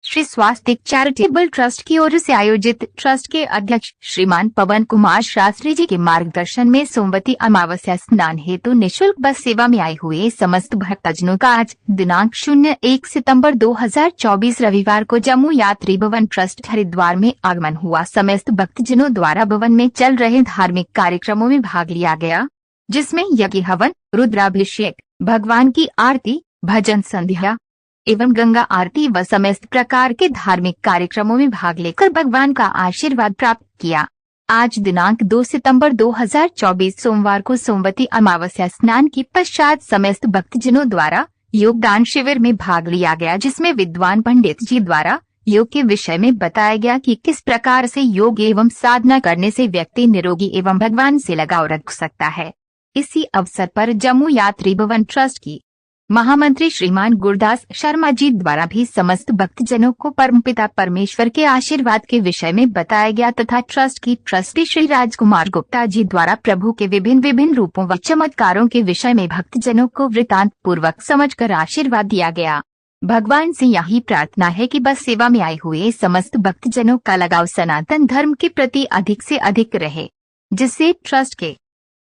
श्री स्वास्तिक charitable trust की ओर से आयोजित ट्रस्ट के अध्यक्ष श्रीमान पवन कुमार शास्त्री जी के मार्गदर्शन में सोमवती अमावस्या स्नान हेतु निःशुल्क बस सेवा में आए हुए समस्त भक्तजनों का आज दिनांक 01 सितंबर 2024 रविवार को जम्मू यात्री भवन ट्रस्ट हरिद्वार में आगमन हुआ। समस्त भक्तजनों द्वारा भवन में चल रहे धार्मिक कार्यक्रमों में भाग लिया गया, जिसमें यज्ञ हवन, रुद्राभिषेक, भगवान की आरती, भजन संध्या एवं गंगा आरती व समस्त प्रकार के धार्मिक कार्यक्रमों में भाग लेकर भगवान का आशीर्वाद प्राप्त किया। आज दिनांक 2 सितंबर 2024 सोमवार को सोमवती अमावस्या स्नान के पश्चात समस्त भक्तजनों द्वारा योगदान शिविर में भाग लिया गया, जिसमें विद्वान पंडित जी द्वारा योग के विषय में बताया गया कि किस प्रकार से योग एवं साधना करने से व्यक्ति निरोगी एवं भगवान से लगाव रख सकता है। इसी अवसर पर जम्मू यात्री भवन ट्रस्ट की महामंत्री श्रीमान गुरदास शर्मा जी द्वारा भी समस्त भक्तजनों को परमपिता परमेश्वर के आशीर्वाद के विषय में बताया गया तथा ट्रस्ट की ट्रस्टी श्री राजकुमार गुप्ता जी द्वारा प्रभु के विभिन्न रूपों व चमत्कारों के विषय में भक्तजनों को वृतांत पूर्वक समझकर आशीर्वाद दिया गया। भगवान से यही प्रार्थना है कि बस सेवा में आए हुए समस्त भक्तजनों का लगाव सनातन धर्म के प्रति अधिक से अधिक रहे, जिससे ट्रस्ट के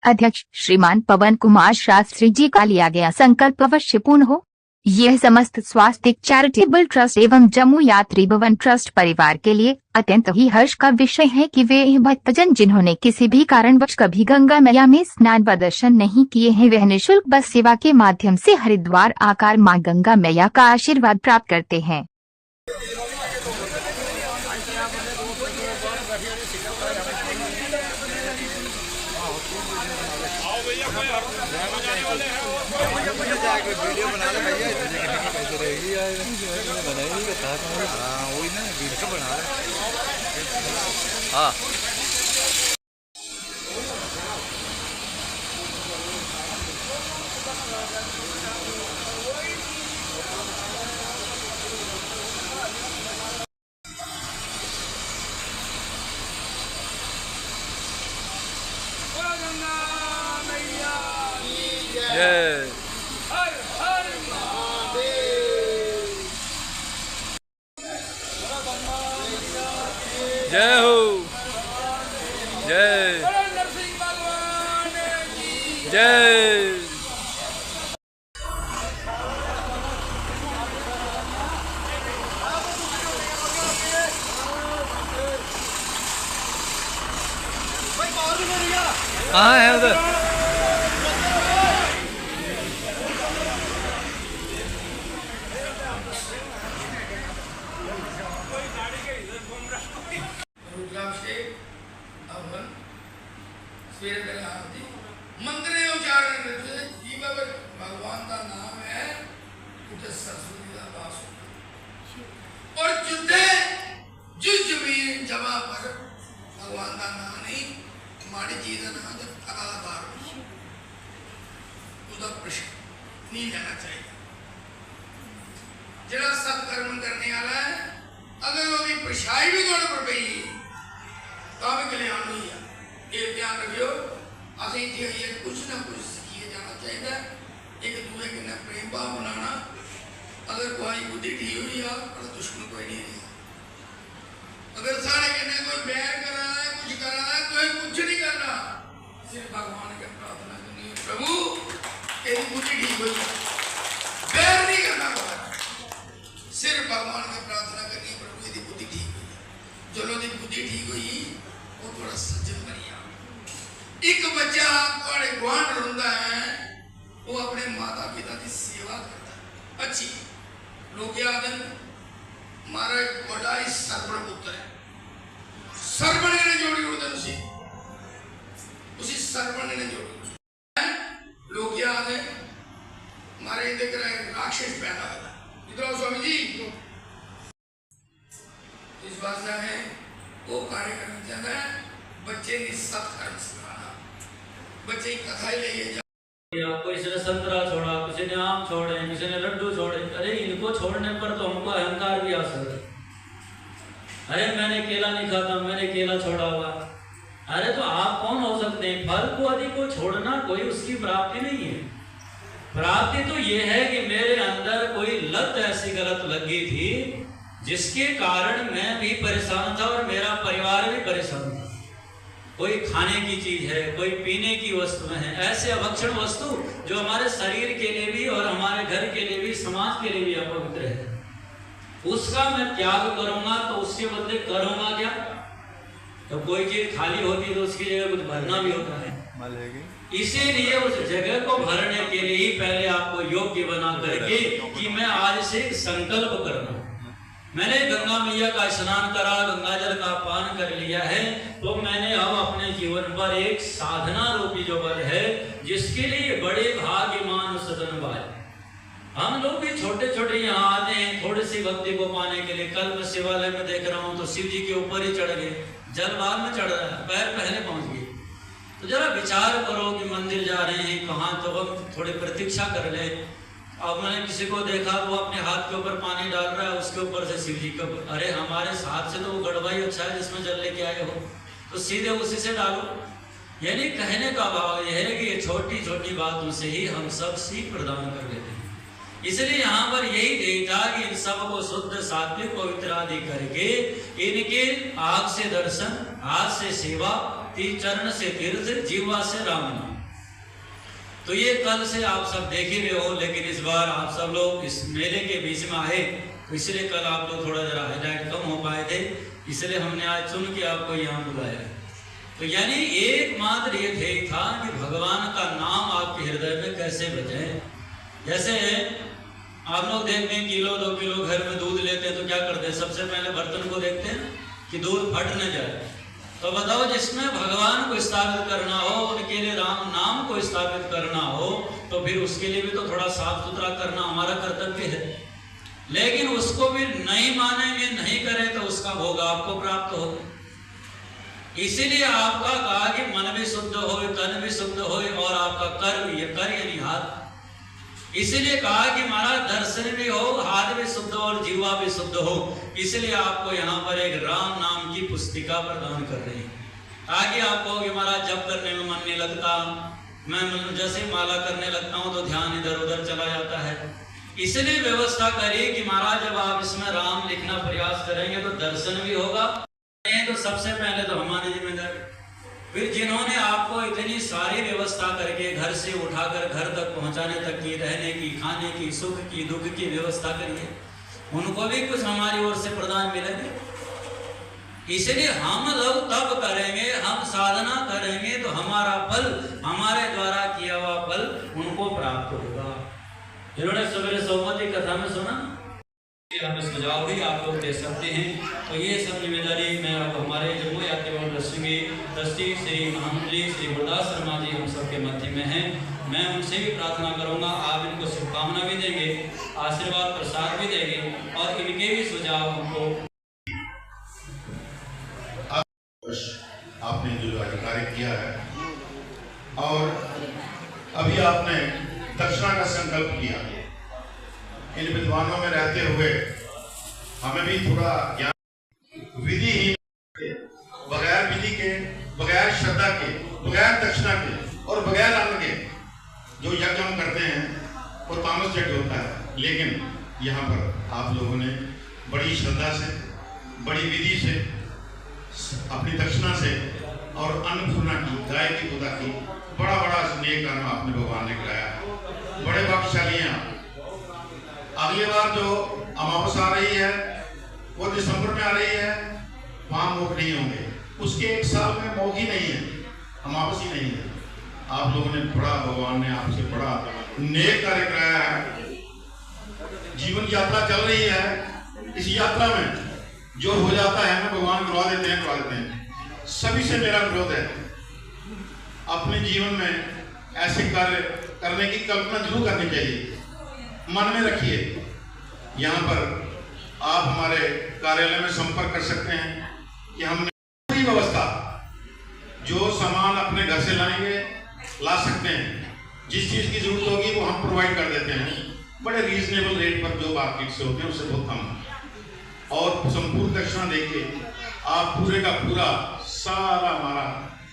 अध्यक्ष श्रीमान पवन कुमार शास्त्री जी का लिया गया संकल्प अवश्य पूर्ण हो। यह समस्त स्वास्तिक चैरिटेबल ट्रस्ट एवं जम्मू यात्री भवन ट्रस्ट परिवार के लिए अत्यंत ही हर्ष का विषय है कि वे भक्तजन जिन्होंने किसी भी कारणवश कभी गंगा मैया में स्नान व दर्शन नहीं किए हैं, वह निःशुल्क बस सेवा के माध्यम से हरिद्वार आकर मां गंगा मैया का आशीर्वाद प्राप्त करते हैं। वीडियो बना ले भैया, कैसे रहेगी यार, बनाई नहीं था। हाँ वही ना, वीडियो बना ले। हाँ जय जय हो, जय जय। कहाँ है उधर? मंत्र उच्चारण करते जीव भगवान का नाम है, उठे सरस्वती का वास और जुद्धे जुजवीर जवा पर भगवान का नाम नहीं, माड़ी चीज का नाम जब लगातार उसका प्रश्न नहीं जाना चाहिए। जरा सब कर्म करने वाला है, अगर वो भी प्रशाई भी दौड़ पड़ गई तो भी कल्याण नहीं है। ये ध्यान रखियो, अभी ये कुछ ना कुछ सीखिए जाना चाहिए। एक दूसरे के ना प्रेम भाव बनाना, अगर कोई बुद्धि ठीक हुई है और दुश्मन कोई नहीं है। अगर सारे कहने कोई बैर कर रहा है, कुछ कर रहा है, तो कुछ नहीं करना, सिर्फ भगवान के प्रार्थना करनी है, प्रभु तेरी बुद्धि ठीक हुई, बैर नहीं करना, सिर्फ भगवान की प्रार्थना करनी है, प्रभु तेरी बुद्धि ठीक हुई। जो लोग की बुद्धि ठीक हुई वो थोड़ा सज्जन बनिया। एक बच्चा बड़े गुआंढ रोंदा है, वो अपने माता पिता की सेवा करता है अच्छी। लोग याद है मारा बड़ा ही सर्वण पुत्र है, सर्वण ने जोड़ी उड़ता उसी सर्वण ने जोड़ी। लोग याद है मारे देख रहे राक्षस पैदा होता। इधर स्वामी जी इस बात से है वो कार्यक्रम चल रहा है, बच्चे ने सत्कर्म सिखाना, बच्चे की कथा ही ले जा। किसी ने संतरा छोड़ा, किसी ने आम छोड़े, किसी ने लड्डू छोड़े। अरे इनको छोड़ने पर तो हमको अहंकार भी आ सकता है। अरे मैंने केला नहीं खाता, मैंने केला छोड़ा हुआ। अरे तो आप कौन हो सकते हैं? फल को आदि को छोड़ना कोई उसकी प्राप्ति नहीं है। प्राप्ति तो ये है कि मेरे अंदर कोई लत ऐसी गलत लगी थी जिसके कारण मैं भी परेशान था और मेरा परिवार भी परेशान था। कोई खाने की चीज है, कोई पीने की वस्तुएं हैं, ऐसे अभक्षण वस्तु जो हमारे शरीर के लिए भी और हमारे घर के लिए भी, समाज के लिए भी अपवित्र है, उसका मैं त्याग करूंगा तो उसके बदले करूंगा क्या? तो कोई चीज खाली होती तो उसकी जगह कुछ भरना भी होता है। इसीलिए उस जगह को भरने के लिए ही पहले आपको योग्य बना करके कि मैं आज से संकल्प करना। मैंने गंगा मैया का स्नान करा, गंगा जल का पान कर लिया है, तो मैंने अब अपने जीवन पर एक साधना रूपी जो बल है, जिसके लिए बड़े भाग्यमान सदन वाले हम लोग भी छोटे छोटे यहाँ आते हैं थोड़ी सी भक्ति को पाने के लिए। कल मैं शिवालय में देख रहा हूँ तो शिव जी के ऊपर ही चढ़ गए, जल बाद में चढ़ रहा है, पैर पहले पहुंच गए। तो जरा विचार करो कि मंदिर जा रहे हैं कहाँ, तो हम थोड़ी प्रतीक्षा कर ले। अब मैंने किसी को देखा वो अपने हाथ के ऊपर पानी डाल रहा है, उसके ऊपर से शिव जी का, अरे हमारे हाथ से तो वो गड़बा ही अच्छा है जिसमें जल लेके आए हो, तो सीधे उसी से डालो। यानी कहने का भाव यह है कि ये छोटी छोटी बातों से ही हम सब सीख प्रदान कर लेते हैं। इसलिए यहाँ पर यही देखा कि इन सबको शुद्ध सात्विक पवित्र आदि करके इनके आग से दर्शन, हाथ से सेवा, चरण से तीर्थ, जीवा से राम नाम। तो ये कल से आप सब देख ही रहे हो, लेकिन इस बार आप सब लोग इस मेले के बीच में आए तो इसलिए कल आप लोग थोड़ा जरा हाईलाइट कम हो पाए थे, इसलिए हमने आज चुन के आपको यहाँ बुलाया। तो यानी एकमात्र ये ध्येय था कि भगवान का नाम आपके हृदय में कैसे बजे। जैसे आप लोग देखते हैं किलो 2 किलो घर में दूध लेते हैं तो क्या करते हैं, सबसे पहले बर्तन को देखते हैं कि दूध फट न जाए। तो बताओ जिसमें भगवान को स्थापित करना हो, उनके लिए राम नाम को स्थापित करना हो, तो फिर उसके लिए भी तो थोड़ा साफ सुथरा करना हमारा कर्तव्य है। लेकिन उसको भी नहीं मानेंगे, नहीं करें तो उसका भोग आपको प्राप्त होगा। इसीलिए आपका कहा कि मन भी शुद्ध हो, तन भी शुद्ध हो और आपका कर यानी हाथ। इसीलिए कहा कि हमारा दर्शन भी हो, हाथ भी शुद्ध हो और जीवा भी शुद्ध हो। इसलिए आपको यहाँ पर एक राम नाम की पुस्तिका प्रदान कर रही है, ताकि आप कहोगे महाराज जब करने में मन नहीं लगता, मैं जैसे माला करने लगता हूँ तो ध्यान इधर उधर चला जाता है। इसलिए व्यवस्था करिए कि महाराज जब आप इसमें राम लिखना प्रयास करेंगे तो दर्शन भी होगा। तो सबसे पहले तो हमारी जिम्मेदारी, फिर जिन्होंने आपको इतनी सारी व्यवस्था करके घर से उठाकर घर तक पहुंचाने तक की, रहने की, खाने की, सुख की, दुख की व्यवस्था करिए, उनको भी कुछ हमारी ओर से प्रदान मिलेंगे। इसलिए हम लोग तब करेंगे, हम साधना करेंगे तो हमारा फल, हमारे द्वारा किया हुआ फल उनको प्राप्त होगा। जिन्होंने सवेरे सोमवती कथा में सुना, हमें सुझाव भी आप लोग दे सकते हैं। तो ये सब जिम्मेदारी मैं अब हमारे जम्मू यात्रीगण ट्रस्टी श्री महंत जी, श्री गुरदास शर्मा जी हम सबके मध्य में हैं। मैं उनसे भी प्रार्थना करूंगा, आप इनको शुभकामना भी देंगे, आशीर्वाद प्रसाद भी देंगे और इनके भी सुझाव हमको। आपने जो कार्य किया है और अभी आपने दक्षिणा का संकल्प किया, इन विद्वानों में रहते हुए हमें भी थोड़ा ज्ञान, विधिहीन, बगैर विधि के, बगैर श्रद्धा के, बगैर दक्षिणा के और बगैर अन्न के जो यज्ञ हम करते हैं वो तामस यज्ञ होता है। लेकिन यहाँ पर आप लोगों ने बड़ी श्रद्धा से, बड़ी विधि से, अपनी दक्षिणा से और अन्नपूर्णा की, गाय की पूजा की, बड़ा बड़ा नेक कर्म आपने भगवान ने कराया। बड़े भाग्यशाली हैं आप। अगली बार जो अमावस आ रही है वो दिसंबर में आ रही है, वहां मोख नहीं होंगे, उसके 1 साल में मोख ही नहीं है, अमावस ही नहीं है। आप लोगों ने बड़ा, भगवान ने आपसे बड़ा नेक कार्य कराया है। जीवन यात्रा चल रही है, इस यात्रा में जो हो जाता है ना भगवान करवा देते हैं। सभी से मेरा अनुरोध है, अपने जीवन में ऐसे कार्य करने की कल्पना जरूर करनी चाहिए, मन में रखिए। यहाँ पर आप हमारे कार्यालय में संपर्क कर सकते हैं कि हमने पूरी व्यवस्था, जो सामान अपने घर से लाएंगे ला सकते हैं, जिस चीज़ की जरूरत होगी वो हम प्रोवाइड कर देते हैं, बड़े रीजनेबल रेट पर, जो मार्केट से होते हैं उससे बहुत कम, और संपूर्ण दक्षिणा देके आप पूरे का पूरा सारा हमारा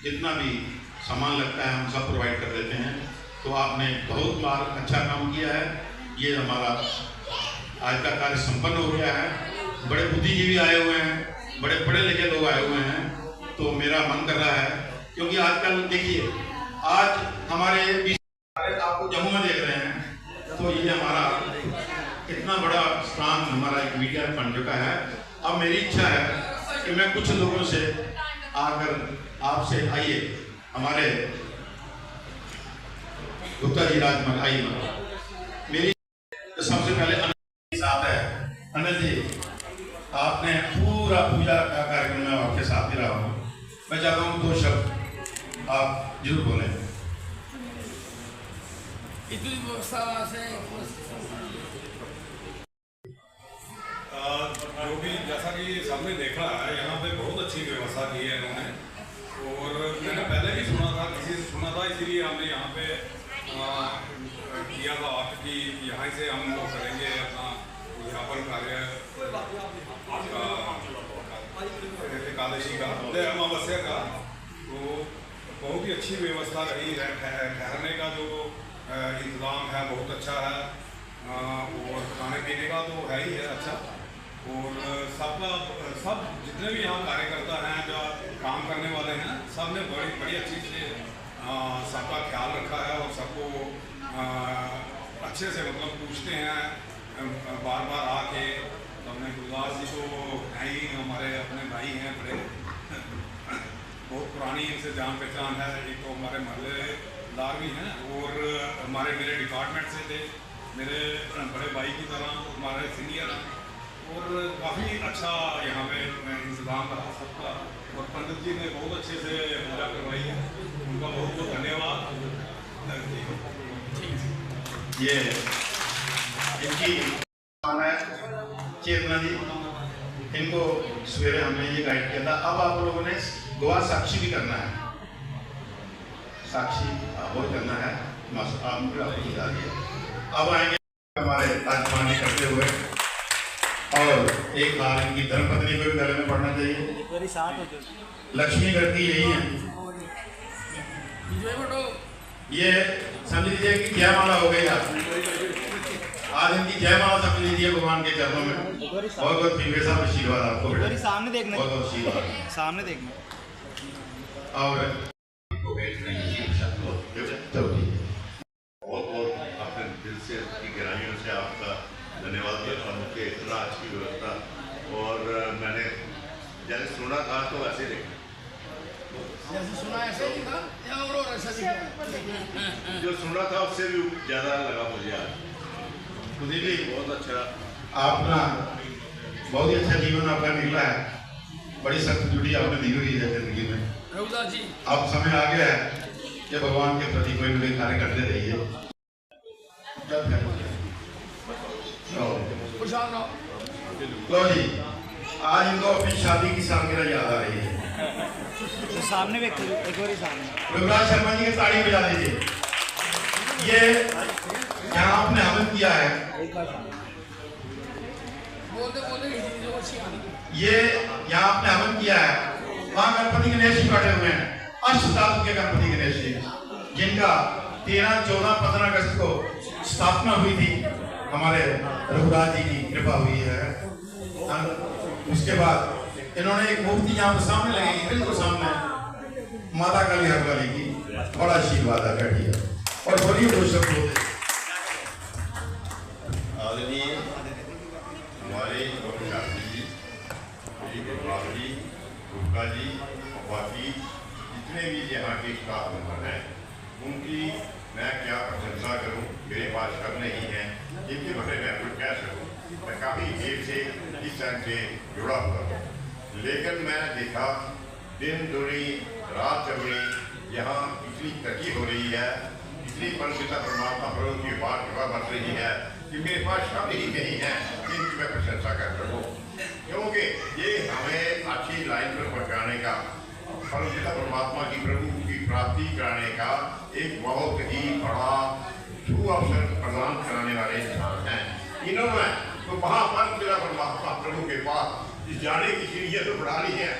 जितना भी सामान लगता है हम सब प्रोवाइड कर देते हैं। तो आपने बहुत बार अच्छा काम किया है। ये हमारा आज का कार्य संपन्न हो गया है। बड़े बुद्धिजीवी आए हुए हैं, बड़े पढ़े लिखे लोग आए हुए हैं, तो मेरा मन कर रहा है, क्योंकि आजकल देखिए आज हमारे आपको जम्मू में देख रहे हैं, तो ये हमारा इतना बड़ा स्थान हमारा एक मीडिया बन चुका है। अब मेरी इच्छा है कि मैं कुछ लोगों से आकर आपसे आइए, हमारे गुप्ता जी राजमल आइए, मेरी सबसे पहले अनिल साथ है। अनिल जी, आपने पूरा पूजा का कार्यक्रम में आपके साथ ही रहा हूँ, मैं चाहता हूँ 2 शब्द आप जरूर बोलें। इतनी व्यवस्था से जो भी जैसा कि सबने देखा है, यहाँ पे बहुत अच्छी व्यवस्था की है इन्होंने, और मैंने पहले भी सुना था, किसी से सुना था, इसीलिए हमने यहाँ पे किया था आठ की यहाँ से हम लोग करेंगे अपना उद्यापन कार्य एकादशी का अमावस्या का। तो बहुत ही अच्छी व्यवस्था रही है, ठहरने का जो इंतज़ाम है बहुत अच्छा है, और खाने पीने का तो है ही है अच्छा, और सब जितने भी यहाँ कार्यकर्ता हैं, जो काम करने वाले हैं, सब ने बड़ी अच्छी से सबका ख्याल रखा है, और सबको अच्छे से मतलब पूछते हैं बार बार आके। अपने गुरदास जी तो हैं ही हमारे अपने भाई हैं, बड़े बहुत पुरानी इनसे जान पहचान है। एक तो हमारे महल्लेदार भी हैं, और मेरे डिपार्टमेंट से थे, मेरे बड़े भाई की तरह हमारे सीनियर हैं, और काफ़ी अच्छा यहाँ पे इंतज़ाम रहा सबका, और पंडित जी ने बहुत अच्छे से पूजा करवाई है, उनका बहुत बहुत धन्यवाद। ये इनकी चेतना जी, इनको सवेरे हमने ये गाइड किया था। अब आप लोगों ने गवाह साक्षी भी करना है, साक्षी और करना है, अब आएंगे हमारे राजमानी करते हुए, और एक बार इनकी धर्मपत्नी को भी गले में पढ़ना चाहिए। लक्ष्मी करती यही है, ये समझ लीजिए कि जयमाला हो गई आज इनकी जयमाला समझ लीजिए भगवान के चरणों में। बहुत बहुत फिर साहब आशीर्वाद आपको, सामने देखना, बहुत बहुत आशीर्वाद सामने देखना। और बहुत अपने दिल से की गहराइयों से आपका धन्यवाद करता हूँ कि इतना अच्छी व्यवस्था, और मैंने जैसे सुना था तो ऐसे देखा, जैसे सुना ऐसे ही था या और ऐसा दिखा? जो सुना था उससे भी ज़्यादा लगा मुझे आज, खुद भी बहुत अच्छा। आपका बहुत ही अच्छा जीवन आपका निकला है, बड़ी सख्त ड्यूटी आपने दी हुई है जिंदगी में। रघुदास जी, अब समय आ गया है कि भगवान के प्रति कोई न कोई कार्य करते रहिए। लो जी, आज इनको अपनी शादी की सालगिरह याद आ रही है। तो सामने एक बार सामने रघुराज शर्मा जी की ताड़ी बजा दीजिए। ये यहाँ आपने हवन किया है, ये यहाँ आपने हवन किया है, वहाँ गणपति गणेश जी बैठे हुए हैं, अष्टधातु के गणपति गणेश जी, जिनका 13, 14, 15 अगस्त को स्थापना हुई थी, हमारे रघुराज जी की कृपा हुई है। उसके बाद इन्होंने एक मूर्ति यहाँ पर सामने लगेगी, बिल्कुल सामने, माता काली हर वाली की, बड़ा आशीर्वाद है, बैठिए और बोलिए दो शब्द बोले। आदरणीय हमारे शास्त्री जी, गुरुवार जी, गुप्ता जी, बाकी जितने भी यहाँ के स्टाफ मेंबर हैं, उनकी मैं क्या प्रशंसा करूँ, मेरे पास शब्द नहीं है जिनके बारे में कुछ कह सकूँ। मैं काफ़ी देर से इस टाइम से जुड़ा हुआ हूँ, लेकिन मैंने देखा दिन दुनी रात चौड़ी यहाँ इतनी तरक्की हो रही है, इतनी परमपिता परमात्मा प्रभु की बात कृपा बन रही है कि मेरे पास शब्द ही नहीं है जिनकी मैं प्रशंसा कर सकूँ, क्योंकि ये हमें अच्छी लाइन पर पहुँचाने का, परमपिता परमात्मा की प्रभु की प्राप्ति कराने का एक बहुत ही बड़ा अवसर प्रदान कराने वाले इंसान हैं। इन्होंने तो वहाँ परमपिता परमात्मा प्रभु के पास जाने की सीढ़ियाँ तो बढ़ा ली है,